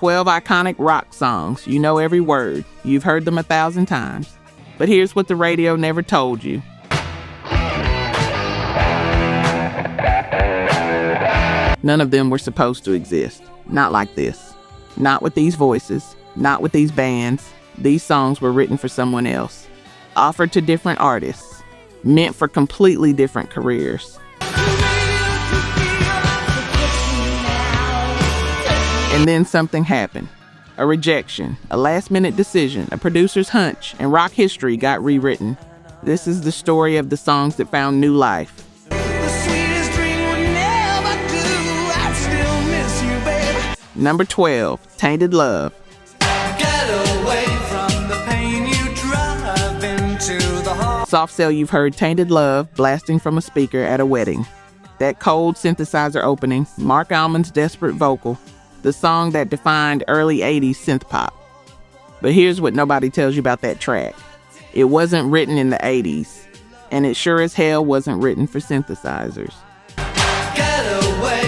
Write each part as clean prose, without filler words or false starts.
12 iconic rock songs. You know every word. You've heard them 1,000 times. But here's what the radio never told you. None of them were supposed to exist. Not like this. Not with these voices. Not with these bands. These songs were written for someone else. Offered to different artists. Meant for completely different careers. And then something happened. A rejection, a last-minute decision, a producer's hunch, and rock history got rewritten. This is the story of the songs that found new life. Number 12, Tainted Love. Get away from the pain you drive into the heart. Soft Cell, you've heard Tainted Love blasting from a speaker at a wedding. That cold synthesizer opening, Mark Almond's desperate vocal, the song that defined early 80s synth pop. But here's what nobody tells you about that track. It wasn't written in the 80s, and it sure as hell wasn't written for synthesizers. Get away,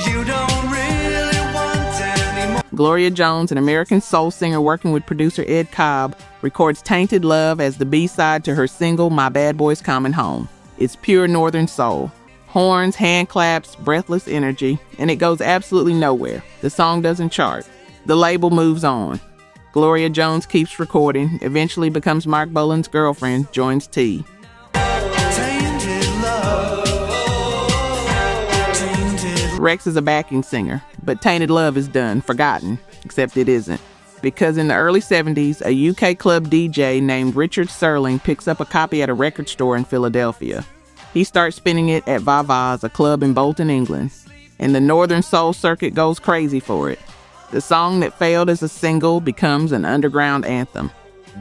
you don't really want anymore. Gloria Jones, an American soul singer working with producer Ed Cobb, records Tainted Love as the B-side to her single My Bad Boy's Coming Home. It's pure northern soul. Horns, hand claps, breathless energy, and it goes absolutely nowhere. The song doesn't chart. The label moves on. Gloria Jones keeps recording, eventually becomes Mark Bolan's girlfriend, joins T. Rex is a backing singer, but Tainted Love is done, forgotten, except it isn't. Because in the early 70s, a UK club DJ named Richard Serling picks up a copy at a record store in Philadelphia. He starts spinning it at Vava's, a club in Bolton, England, and the Northern Soul circuit goes crazy for it. The song that failed as a single becomes an underground anthem.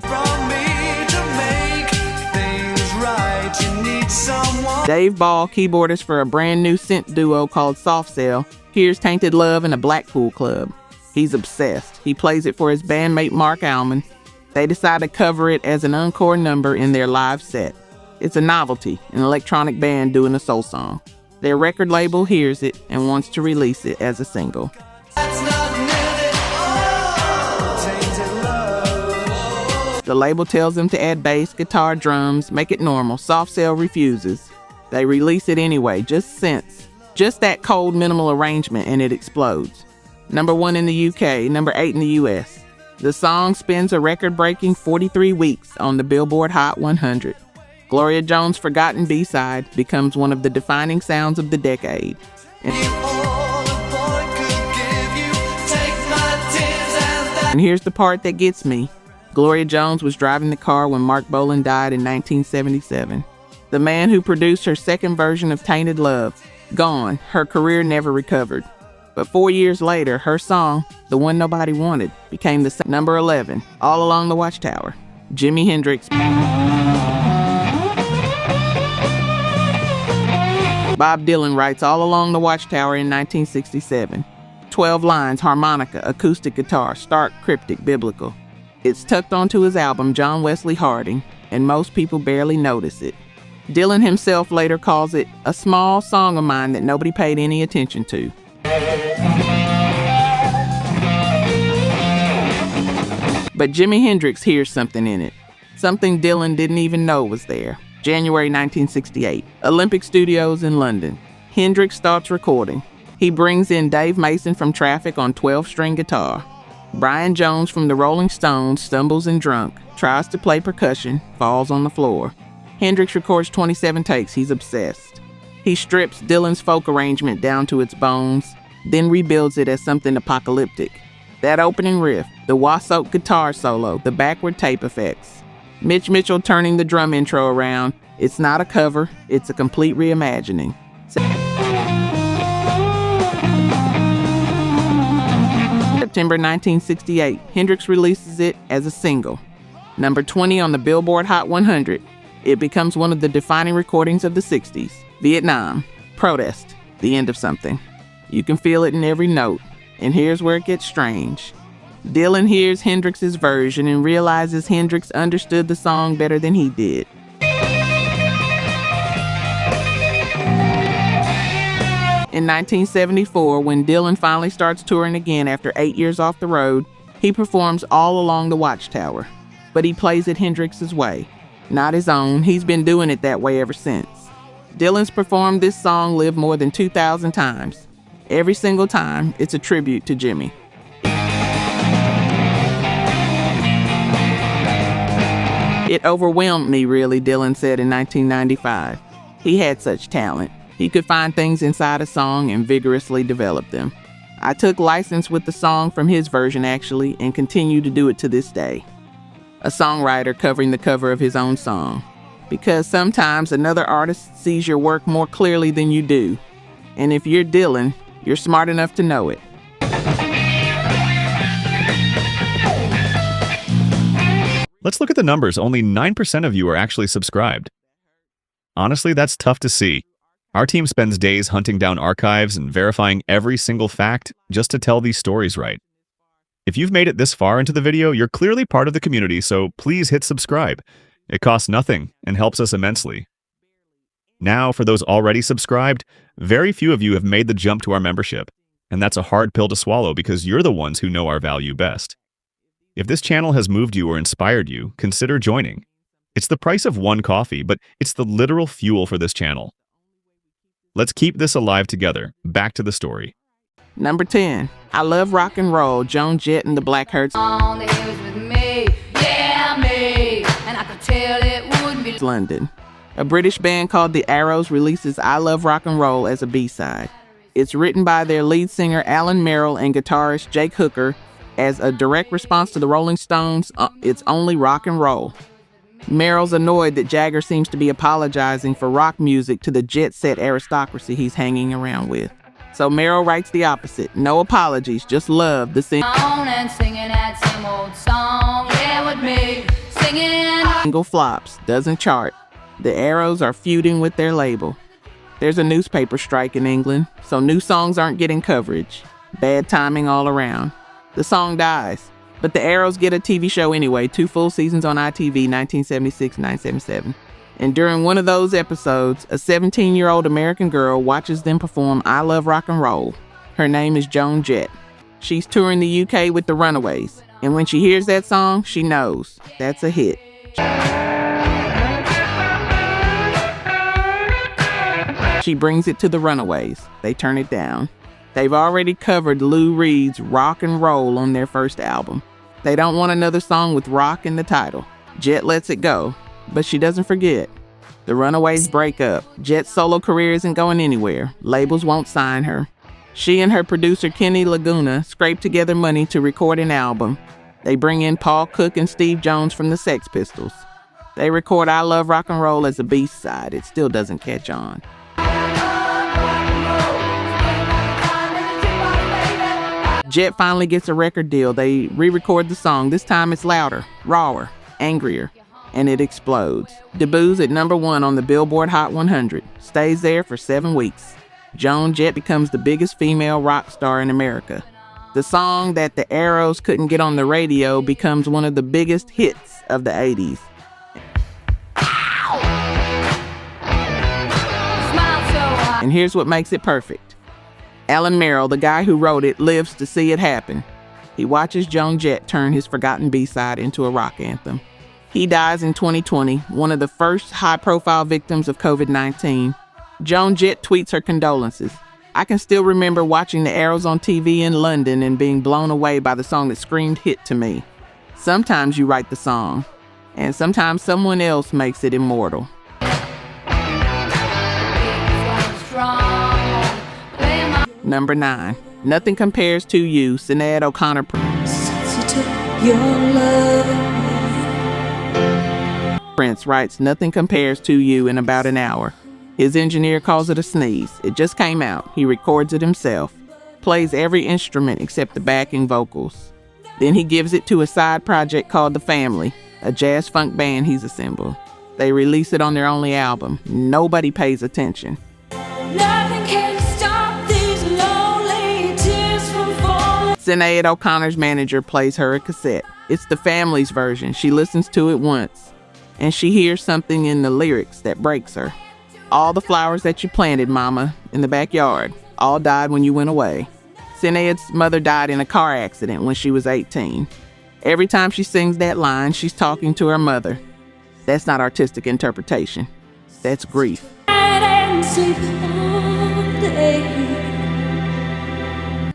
From me to make things right, you need someone. Dave Ball, keyboardist for a brand new synth duo called Soft Cell, hears Tainted Love in a Blackpool club. He's obsessed. He plays it for his bandmate Mark Almond. They decide to cover it as an encore number in their live set. It's a novelty, an electronic band doing a soul song. Their record label hears it and wants to release it as a single. That's not nearly all. Tainted love. The label tells them to add bass, guitar, drums, make it normal. Soft Cell refuses. They release it anyway, just synths. Just that cold, minimal arrangement, and it explodes. Number 1 in the UK, number 8 in the US. The song spends a record-breaking 43 weeks on the Billboard Hot 100. Gloria Jones' forgotten B-side becomes one of the defining sounds of the decade. And here's the part that gets me. Gloria Jones was driving the car when Mark Bolan died in 1977. The man who produced her second version of Tainted Love, gone, her career never recovered. But 4 years later, her song, the one nobody wanted, became the number 11, All Along the Watchtower. Jimi Hendrix. Bob Dylan writes All Along the Watchtower in 1967. 12 lines, harmonica, acoustic guitar, stark, cryptic, biblical. It's tucked onto his album, John Wesley Harding, and most people barely notice it. Dylan himself later calls it a small song of mine that nobody paid any attention to. But Jimi Hendrix hears something in it. Something Dylan didn't even know was there. January 1968, Olympic Studios in London. Hendrix starts recording. He brings in Dave Mason from Traffic on 12-string guitar. Brian Jones from the Rolling Stones stumbles and drunk, tries to play percussion, falls on the floor. Hendrix records 27 takes. He's obsessed. He strips Dylan's folk arrangement down to its bones, then rebuilds it as something apocalyptic. That opening riff, the wah-soaked guitar solo, the backward tape effects. Mitch Mitchell turning the drum intro around. It's not a cover, it's a complete reimagining. September 1968, Hendrix releases it as a single. Number 20 on the Billboard Hot 100. It becomes one of the defining recordings of the 60s. Vietnam, protest, the end of something. You can feel it in every note. And here's where it gets strange. Dylan hears Hendrix's version and realizes Hendrix understood the song better than he did. In 1974, when Dylan finally starts touring again after 8 years off the road, he performs All Along the Watchtower. But he plays it Hendrix's way, not his own. He's been doing it that way ever since. Dylan's performed this song live more than 2,000 times. Every single time, it's a tribute to Jimi. It overwhelmed me, really, Dylan said in 1995. He had such talent. He could find things inside a song and vigorously develop them. I took license with the song from his version, actually, and continue to do it to this day. A songwriter covering the cover of his own song. Because sometimes another artist sees your work more clearly than you do. And if you're Dylan, you're smart enough to know it. Let's look at the numbers. Only 9% of you are actually subscribed. Honestly, that's tough to see. Our team spends days hunting down archives and verifying every single fact just to tell these stories right. If you've made it this far into the video, you're clearly part of the community, so please hit subscribe. It costs nothing and helps us immensely. Now, for those already subscribed, very few of you have made the jump to our membership, and that's a hard pill to swallow because you're the ones who know our value best. If this channel has moved you or inspired you, consider joining. It's the price of one coffee, but it's the literal fuel for this channel. Let's keep this alive together. Back to the story. Number 10, I Love Rock and Roll, Joan Jett and the Blackhearts. On the hills with me, yeah, me, and I could tell it wouldn't be London. A British band called the Arrows releases I Love Rock and Roll as a B-side. It's written by their lead singer Alan Merrill and guitarist Jake Hooker as a direct response to the Rolling Stones' It's Only Rock and Roll. Merrill's annoyed that Jagger seems to be apologizing for rock music to the jet-set aristocracy he's hanging around with. So Merrill writes the opposite. No apologies, just love the on and singing that same old song, yeah, with me, singing. single flops, doesn't chart. The Arrows are feuding with their label. There's a newspaper strike in England, so new songs aren't getting coverage. Bad timing all around. The song dies. But the Arrows get a TV show anyway, 2 full seasons on ITV, 1976-1977. And during one of those episodes, a 17-year-old American girl watches them perform I Love Rock and Roll. Her name is Joan Jett. She's touring the UK with the Runaways. And when she hears that song, she knows that's a hit. She brings it to the Runaways. They turn it down. They've already covered Lou Reed's Rock and Roll on their first album. They don't want another song with rock in the title. Jett lets it go, but she doesn't forget. The Runaways break up. Jett's solo career isn't going anywhere. Labels won't sign her. She and her producer Kenny Laguna scrape together money to record an album. They bring in Paul Cook and Steve Jones from the Sex Pistols. They record I Love Rock and Roll as a B-side. It still doesn't catch on. Jett finally gets a record deal. They re-record the song. This time it's louder, rawer, angrier, and it explodes. Debuts at #1 on the Billboard Hot 100. Stays there for 7 weeks. Joan Jett becomes the biggest female rock star in America. The song that the Arrows couldn't get on the radio becomes one of the biggest hits of the 80s. And here's what makes it perfect. Alan Merrill, the guy who wrote it, lives to see it happen. He watches Joan Jett turn his forgotten B-side into a rock anthem. He dies in 2020, one of the first high-profile victims of COVID-19. Joan Jett tweets her condolences. I can still remember watching the Arrows on TV in London and being blown away by the song that screamed hit to me. Sometimes you write the song, and sometimes someone else makes it immortal. Number 9, Nothing Compares to You, Sinead O'Connor. Prince writes Nothing Compares to You in about an hour. His engineer calls it a sneeze. It just came out. He records it himself. Plays every instrument except the backing vocals. Then he gives it to a side project called The Family, a jazz funk band he's assembled. They release it on their only album. Nobody pays attention. Nothing can stop these lonely tears from falling. Sinead O'Connor's manager plays her a cassette. It's The Family's version. She listens to it once, and she hears something in the lyrics that breaks her. All the flowers that you planted, mama, in the backyard, all died when you went away. Sinead's mother died in a car accident when she was 18. Every time she sings that line, she's talking to her mother. That's not artistic interpretation. That's grief. And sleep all day.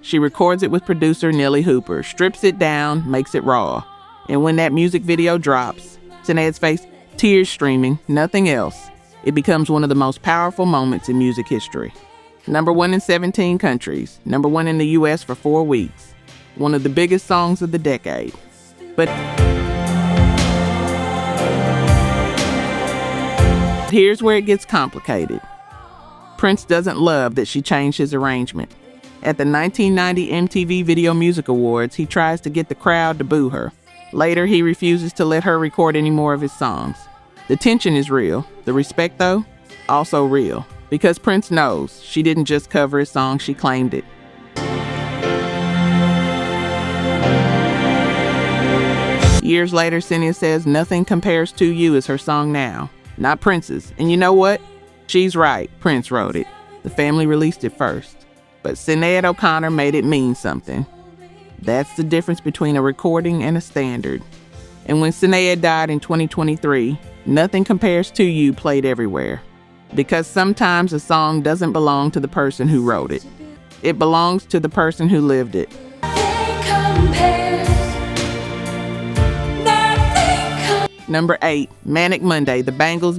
She records it with producer Nellie Hooper, strips it down, makes it raw. And when that music video drops, Sinead's face, tears streaming, nothing else, it becomes one of the most powerful moments in music history. Number 1 in 17 countries, number 1 in the US for 4 weeks. One of the biggest songs of the decade. But here's where it gets complicated. Prince doesn't love that she changed his arrangement. At the 1990 MTV Video Music Awards, he tries to get the crowd to boo her. Later, he refuses to let her record any more of his songs. The tension is real. The respect, though, also real. Because Prince knows she didn't just cover his song, she claimed it. Years later, Sinead says Nothing Compares to You is her song now, not Prince's. And you know what? She's right. Prince wrote it. The family released it first. But Sinead O'Connor made it mean something. That's the difference between a recording and a standard. And when Sinead died in 2023, Nothing Compares to You played everywhere. Because sometimes a song doesn't belong to the person who wrote it. It belongs to the person who lived it. Number 8, Manic Monday, The Bangles.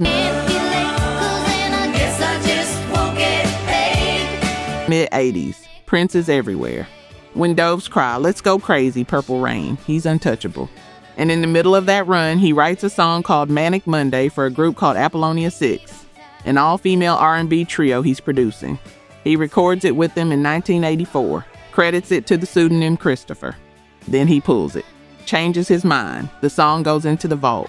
Mid-80s. Prince is everywhere. When Doves Cry, Let's Go Crazy, Purple Rain. He's untouchable. And in the middle of that run, he writes a song called Manic Monday for a group called Apollonia 6, an all-female R&B trio he's producing. He records it with them in 1984, credits it to the pseudonym Christopher. Then he pulls it, changes his mind. The song goes into the vault.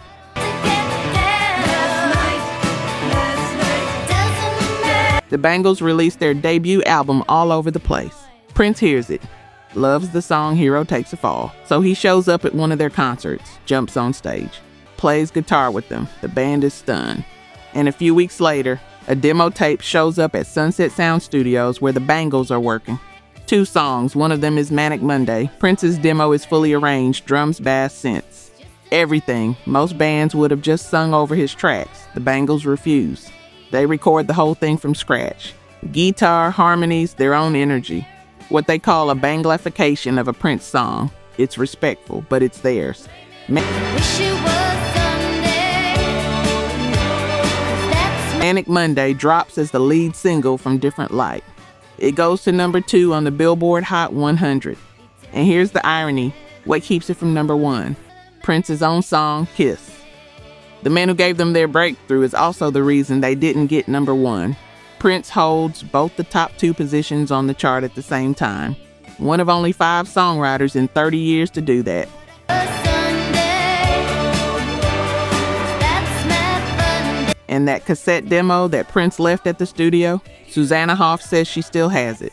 The Bangles released their debut album All Over the Place. Prince hears it, loves the song Hero Takes a Fall, so he shows up at one of their concerts, jumps on stage, plays guitar with them. The band is stunned. And a few weeks later, a demo tape shows up at Sunset Sound Studios where the Bangles are working. 2 songs, one of them is Manic Monday. Prince's demo is fully arranged, drums, bass, synths. Everything. Most bands would have just sung over his tracks. The Bangles refuse. They record the whole thing from scratch. Guitar, harmonies, their own energy. What they call a banglification of a Prince song. It's respectful, but it's theirs. Manic Monday drops as the lead single from Different Light. It goes to number 2 on the Billboard Hot 100. And here's the irony, what keeps it from number 1? Prince's own song, Kiss. The man who gave them their breakthrough is also the reason they didn't get number 1. Prince holds both the top 2 positions on the chart at the same time. One of only 5 songwriters in 30 years to do that. And that cassette demo that Prince left at the studio, Susanna Hoff says she still has it.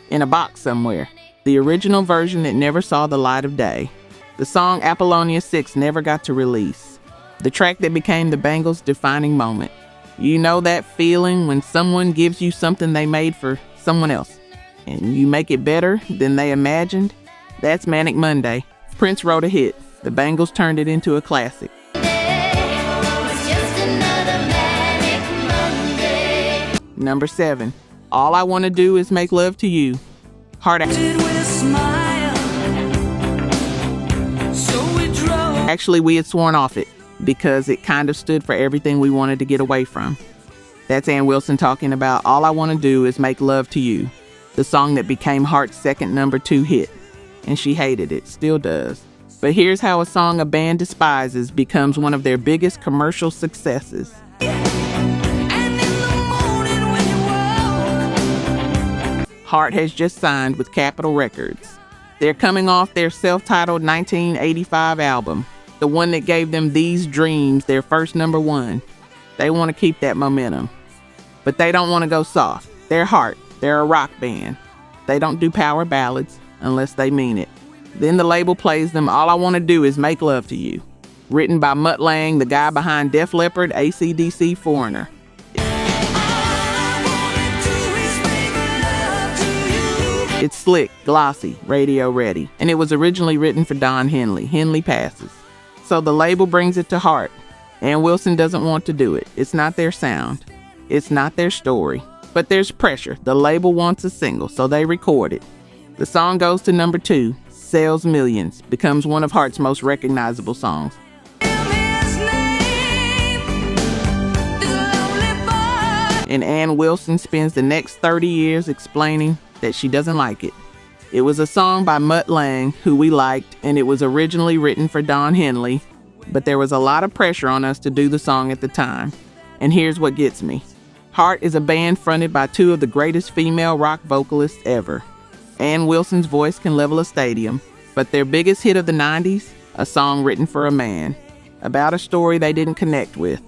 In a box somewhere. The original version that never saw the light of day. The song Apollonia 6 never got to release. The track that became the Bangles' defining moment. You know that feeling when someone gives you something they made for someone else, and you make it better than they imagined? That's Manic Monday. Prince wrote a hit. The Bangles turned it into a classic. Number 7, All I Want to Do Is Make Love to You. Heart Actually, we had sworn off it because it kind of stood for everything we wanted to get away from. That's Ann Wilson talking about All I Want to Do Is Make Love to You, the song that became Heart's second number 2 hit. And she hated it, still does. But here's how a song a band despises becomes one of their biggest commercial successes. Heart has just signed with Capitol Records. They're coming off their self-titled 1985 album, the one that gave them These Dreams their first number 1. They want to keep that momentum. But they don't want to go soft. They're Heart. They're a rock band. They don't do power ballads unless they mean it. Then the label plays them All I Want to Do Is Make Love to You, written by Mutt Lange, the guy behind Def Leppard, AC/DC, Foreigner. It's slick, glossy, radio ready, and it was originally written for Don Henley. Henley passes. So the label brings it to Heart. Ann Wilson doesn't want to do it. It's not their sound. It's not their story. But there's pressure. The label wants a single, so they record it. The song goes to number 2, sells millions, becomes one of Heart's most recognizable songs. And Ann Wilson spends the next 30 years explaining that she doesn't like it. It was a song by Mutt Lange, who we liked, and it was originally written for Don Henley, but there was a lot of pressure on us to do the song at the time. And here's what gets me. Heart is a band fronted by 2 of the greatest female rock vocalists ever. Ann Wilson's voice can level a stadium, but their biggest hit of the 90s, a song written for a man, about a story they didn't connect with,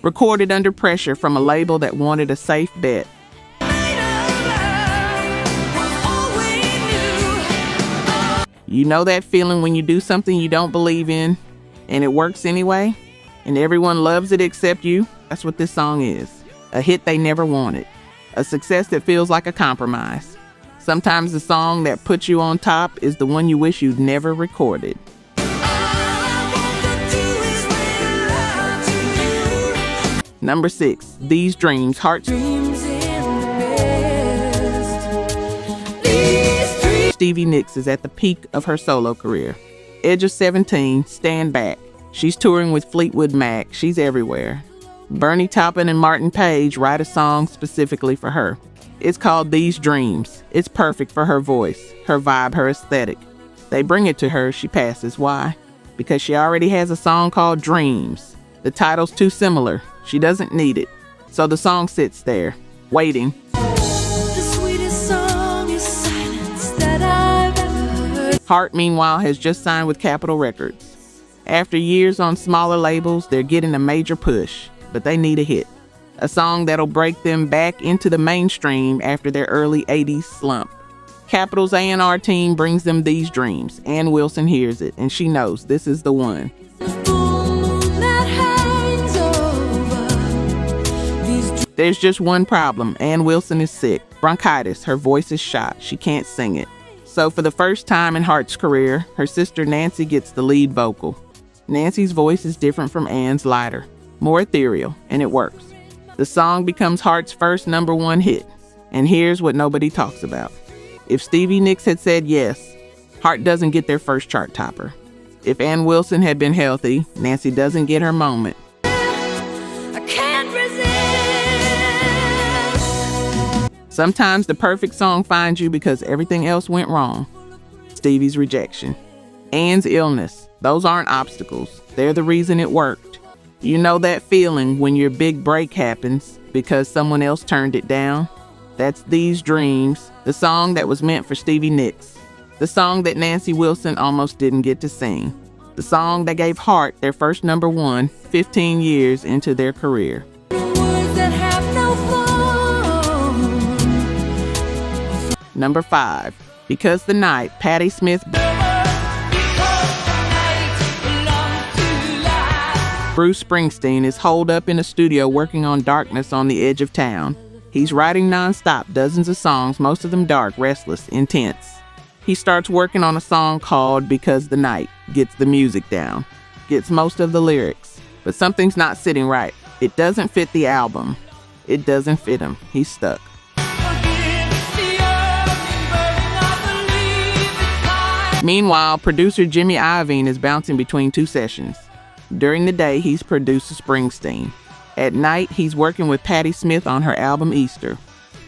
recorded under pressure from a label that wanted a safe bet. You know that feeling when you do something you don't believe in, and it works anyway, and everyone loves it except you? That's what this song is. A hit they never wanted. A success that feels like a compromise. Sometimes the song that puts you on top is the one you wish you'd never recorded. Number 6, These Dreams, Heart's Stevie Nicks is at the peak of her solo career. Edge of 17, Stand Back. She's touring with Fleetwood Mac. She's everywhere. Bernie Taupin and Martin Page write a song specifically for her. It's called These Dreams. It's perfect for her voice, her vibe, her aesthetic. They bring it to her, she passes. Why? Because she already has a song called Dreams. The title's too similar. She doesn't need it. So the song sits there, waiting. The sweetest song is silence that I've ever heard. Heart, meanwhile, has just signed with Capitol Records. After years on smaller labels, they're getting a major push, but they need a hit. A song that'll break them back into the mainstream after their early 80s slump. Capitol's A&R team brings them These Dreams. Ann Wilson hears it, and she knows this is the one. There's just one problem. Ann Wilson is sick. Bronchitis. Her voice is shot. She can't sing it. So for the first time in Heart's career, her sister Nancy gets the lead vocal. Nancy's voice is different from Ann's, lighter, more ethereal, and it works. The song becomes Heart's first number 1 hit. And here's what nobody talks about. If Stevie Nicks had said yes, Heart doesn't get their first chart topper. If Ann Wilson had been healthy, Nancy doesn't get her moment. I can't resist. Sometimes the perfect song finds you because everything else went wrong. Stevie's Rejection. Ann's illness. Those aren't obstacles. They're the reason it worked. You know that feeling when your big break happens because someone else turned it down? That's These Dreams, the song that was meant for Stevie Nicks. The song that Nancy Wilson almost didn't get to sing. The song that gave Heart their first number 1 15 years into their career. Number 5, Because the Night, Patti Smith. Bruce Springsteen is holed up in a studio working on Darkness on the Edge of Town. He's writing nonstop, dozens of songs, most of them dark, restless, intense. He starts working on a song called Because the Night, gets the music down, gets most of the lyrics, but something's not sitting right. It doesn't fit the album. It doesn't fit him. He's stuck. Meanwhile, producer Jimmy Iovine is bouncing between 2 sessions. During the day, he's producer Springsteen. At night, he's working with Patti Smith on her album Easter.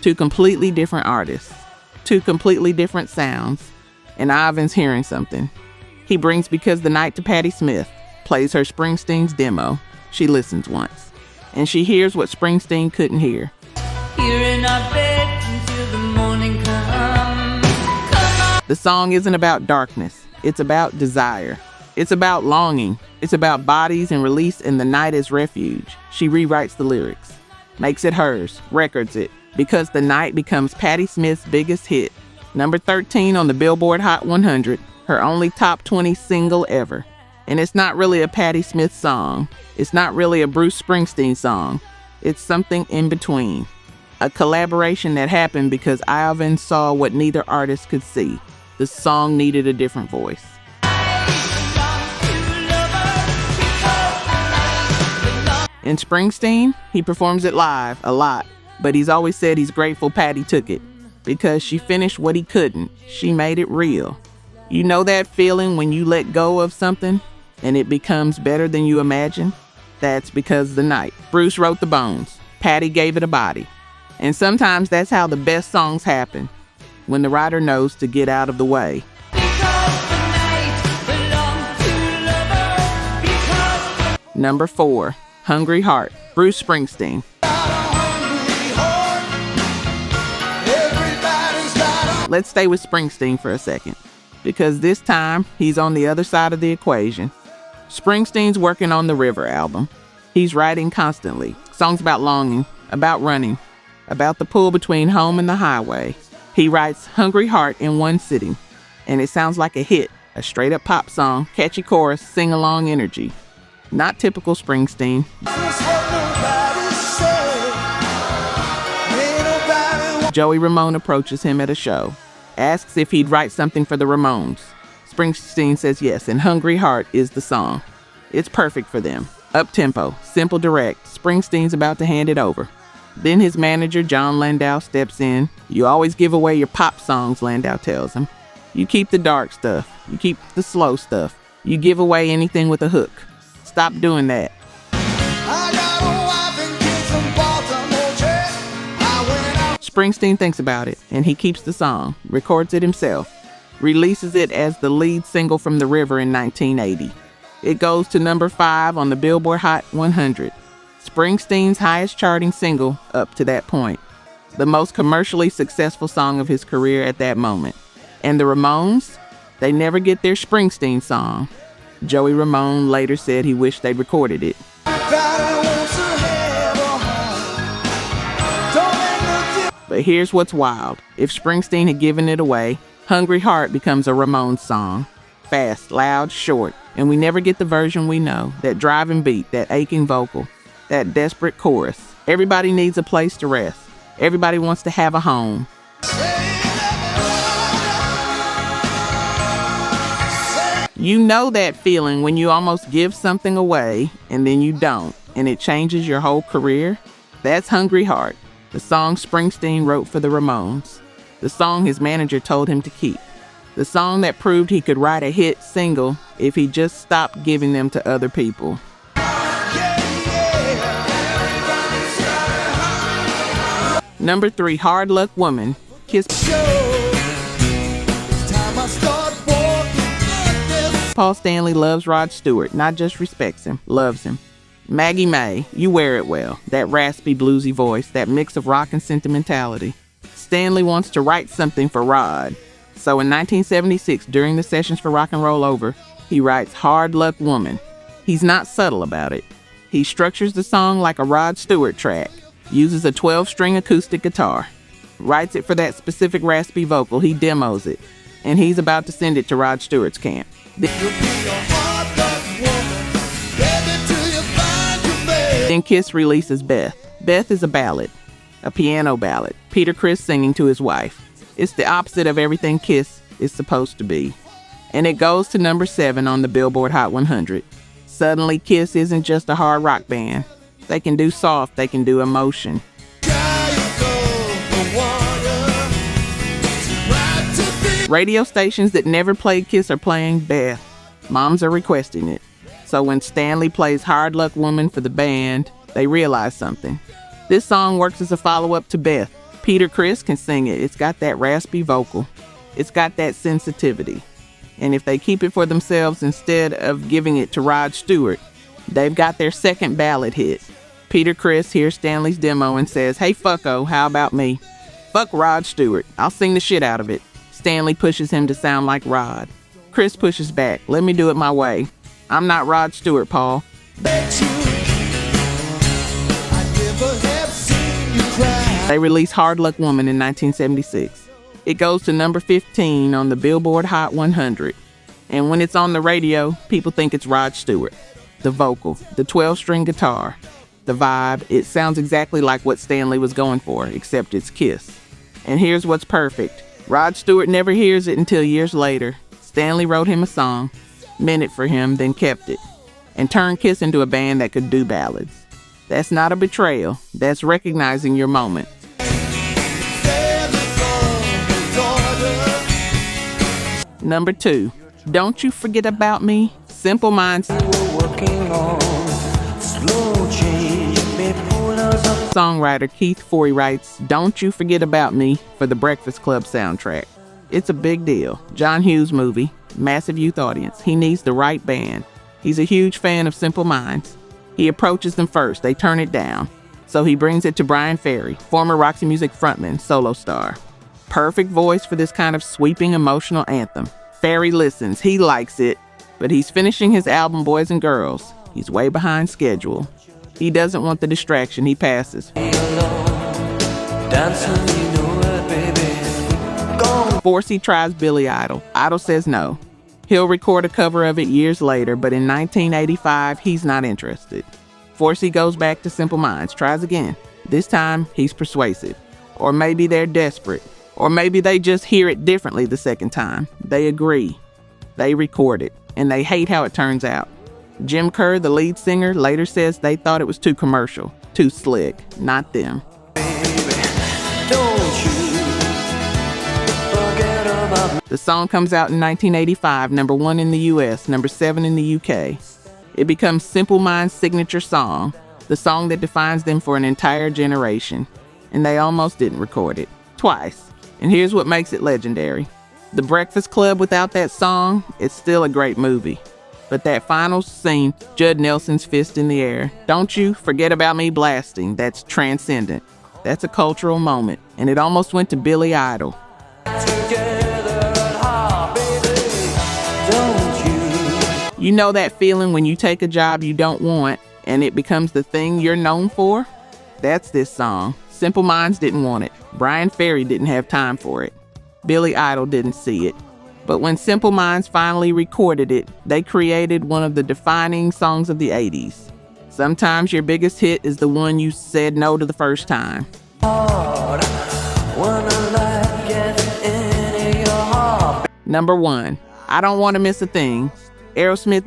2 completely different artists, 2 completely different sounds, and Iovan's hearing something. He brings Because the Night to Patti Smith, plays her Springsteen's demo. She listens once, and she hears what Springsteen couldn't hear. Here in our bed until the morning comes. The song isn't about darkness. It's about desire. It's about longing. It's about bodies and release in the night as refuge. She rewrites the lyrics, makes it hers, records it. Because the Night becomes Patti Smith's biggest hit. Number 13 on the Billboard Hot 100, her only top 20 single ever. And it's not really a Patti Smith song. It's not really a Bruce Springsteen song. It's something in between. A collaboration that happened because Ivan saw what neither artist could see. The song needed a different voice. In Springsteen, he performs it live a lot, but he's always said he's grateful Patty took it because she finished what he couldn't. She made it real. You know that feeling when you let go of something and it becomes better than you imagined? That's because the night. Bruce wrote the bones. Patty gave it a body. And sometimes that's how the best songs happen, when the writer knows to get out of the way. Number 4, Hungry Heart, Bruce Springsteen. Let's stay with Springsteen for a second, because this time he's on the other side of the equation. Springsteen's working on the River album. He's writing constantly, songs about longing, about running, about the pull between home and the highway. He writes Hungry Heart in one sitting, and it sounds like a hit, a straight-up pop song, catchy chorus, sing-along energy. Not typical Springsteen. Joey Ramone approaches him at a show, asks if he'd write something for the Ramones. Springsteen says yes, and Hungry Heart is the song. It's perfect for them. Up-tempo, simple, direct. Springsteen's about to hand it over. Then his manager, John Landau, steps in. You always give away your pop songs, Landau tells him. You keep the dark stuff. You keep the slow stuff. You give away anything with a hook. Stop doing that. Springsteen thinks about it, and he keeps the song, records it himself, releases it as the lead single from The River in 1980. It goes to number 5 on the Billboard Hot 100. Springsteen's highest charting single up to that point. The most commercially successful song of his career at that moment. And the Ramones, they never get their Springsteen song. Joey Ramone later said he wished they'd recorded it. But here's what's wild. If Springsteen had given it away, Hungry Heart becomes a Ramones song. Fast, loud, short, and we never get the version we know, that driving beat, that aching vocal, that desperate chorus. Everybody needs a place to rest. Everybody wants to have a home. You know that feeling when you almost give something away and then you don't, and it changes your whole career? That's Hungry Heart, the song Springsteen wrote for the Ramones. The song his manager told him to keep. The song that proved he could write a hit single if he just stopped giving them to other people. Number 3, Hard Luck Woman, Kiss. Paul Stanley loves Rod Stewart, not just respects him, loves him. Maggie May, You Wear It Well, that raspy bluesy voice, that mix of rock and sentimentality. Stanley wants to write something for Rod. So in 1976, during the sessions for Rock and Roll Over, he writes Hard Luck Woman. He's not subtle about it. He structures the song like a Rod Stewart track, uses a 12-string acoustic guitar, writes it for that specific raspy vocal, he demos it, and he's about to send it to Rod Stewart's camp. Then Kiss releases Beth. Beth is a ballad, a piano ballad, Peter Criss singing to his wife. It's the opposite of everything Kiss is supposed to be. And it goes to number 7 on the Billboard Hot 100. Suddenly, Kiss isn't just a hard rock band. They can do soft, they can do emotion. Radio stations that never played Kiss are playing Beth. Moms are requesting it. So when Stanley plays Hard Luck Woman for the band, they realize something. This song works as a follow-up to Beth. Peter Criss can sing it. It's got that raspy vocal. It's got that sensitivity. And if they keep it for themselves instead of giving it to Rod Stewart, they've got their second ballad hit. Peter Criss hears Stanley's demo and says, "Hey fucko, how about me? Fuck Rod Stewart. I'll sing the shit out of it." Stanley pushes him to sound like Rod. Criss pushes back. "Let me do it my way. I'm not Rod Stewart, Paul." They release Hard Luck Woman in 1976. It goes to number 15 on the Billboard Hot 100. And when it's on the radio, people think it's Rod Stewart. The vocal, the 12-string guitar. the vibe. It sounds exactly like what Stanley was going for, except it's Kiss. And here's what's perfect. Rod Stewart never hears it until years later. Stanley wrote him a song, meant it for him, then kept it, and turned Kiss into a band that could do ballads. That's not a betrayal. That's recognizing your moment. Number 2, Don't You Forget About Me. Simple Minds songwriter Keith Forey writes, Don't You Forget About Me for the Breakfast Club soundtrack. It's a big deal. John Hughes movie, massive youth audience. He needs the right band. He's a huge fan of Simple Minds. He approaches them first. They turn it down. So he brings it to Brian Ferry, former Roxy Music frontman, solo star. Perfect voice for this kind of sweeping emotional anthem. Ferry listens. He likes it. But he's finishing his album Boys and Girls. He's way behind schedule. He doesn't want the distraction. He passes. Forsey tries Billy Idol. Idol says no. He'll record a cover of it years later, but in 1985, he's not interested. Forsey goes back to Simple Minds, tries again. This time, he's persuasive. Or maybe they're desperate. Or maybe they just hear it differently the second time. They agree. They record it, and they hate how it turns out. Jim Kerr, the lead singer, later says they thought it was too commercial, too slick. Not them. The song comes out in 1985, number 1 in the US, number 7 in the UK. It becomes Simple Minds' signature song, the song that defines them for an entire generation. And they almost didn't record it. Twice. And here's what makes it legendary. The Breakfast Club without that song, it's still a great movie. But that final scene, Judd Nelson's fist in the air, Don't You Forget About Me blasting, that's transcendent. That's a cultural moment. And it almost went to Billy Idol. You know that feeling when you take a job you don't want and it becomes the thing you're known for? That's this song. Simple Minds didn't want it. Brian Ferry didn't have time for it. Billy Idol didn't see it. But when Simple Minds finally recorded it, they created one of the defining songs of the 80s. Sometimes your biggest hit is the one you said no to the first time. Number 1, I Don't Want to Miss a Thing. Aerosmith.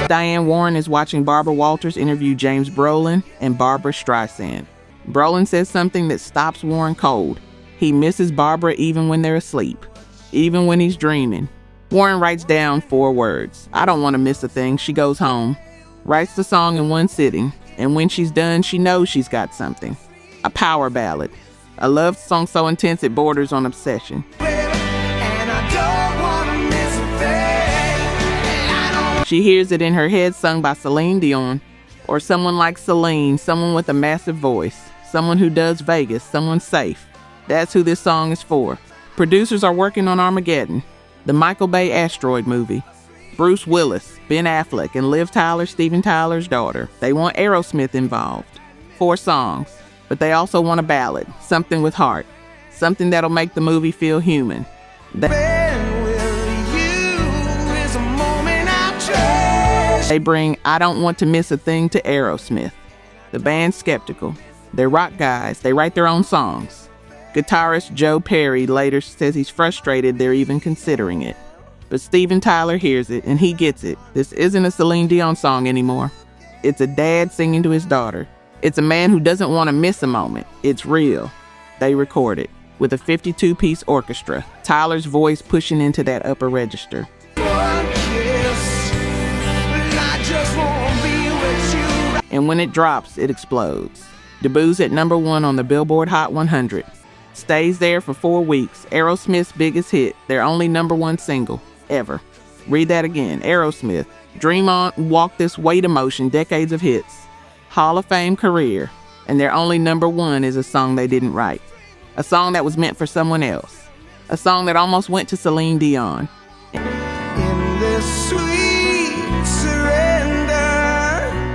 Diane Warren is watching Barbara Walters interview James Brolin and Barbra Streisand. Brolin says something that stops Warren cold. He misses Barbara even when they're asleep, even when he's dreaming. Warren writes down 4 words. I don't want to miss a thing. She goes home, writes the song in one sitting, and when she's done, she knows she's got something. A power ballad. A love song so intense it borders on obsession. She hears it in her head sung by Celine Dion, or someone like Celine, someone with a massive voice, someone who does Vegas, someone safe. That's who this song is for. Producers are working on Armageddon, the Michael Bay asteroid movie. Bruce Willis, Ben Affleck, and Liv Tyler, Steven Tyler's daughter. They want Aerosmith involved. 4 songs, but they also want a ballad, something with heart, something that'll make the movie feel human. They bring I Don't Want to Miss a Thing to Aerosmith. The band's skeptical. They're rock guys. They write their own songs. Guitarist Joe Perry later says he's frustrated they're even considering it. But Steven Tyler hears it and he gets it. This isn't a Celine Dion song anymore. It's a dad singing to his daughter. It's a man who doesn't want to miss a moment. It's real. They record it with a 52-piece orchestra. Tyler's voice pushing into that upper register. And when it drops, it explodes. Debuts at number 1 on the Billboard Hot 100. Stays there for 4 weeks. Aerosmith's biggest hit. Their only number 1 single ever. Read that again. Aerosmith. Dream On, Walk This Way to Motion. Decades of hits. Hall of Fame career. And their only number 1 is a song they didn't write. A song that was meant for someone else. A song that almost went to Celine Dion. In this sweet surrender.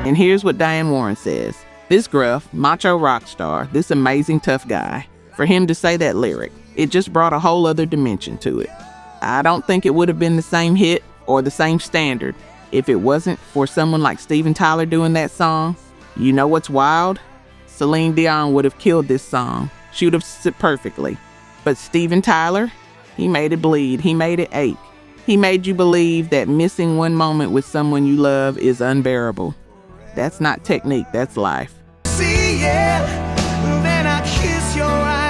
And here's what Diane Warren says. This gruff, macho rock star, this amazing tough guy, for him to say that lyric, it just brought a whole other dimension to it. I don't think it would have been the same hit or the same standard If it wasn't for someone like Steven Tyler doing that song, you know what's wild? Celine Dion would have killed this song. She would have sit perfectly. But Steven Tyler, he made it bleed. He made it ache. He made you believe that missing one moment with someone you love is unbearable. That's not technique, that's life. See, yeah, then I kiss your eyes.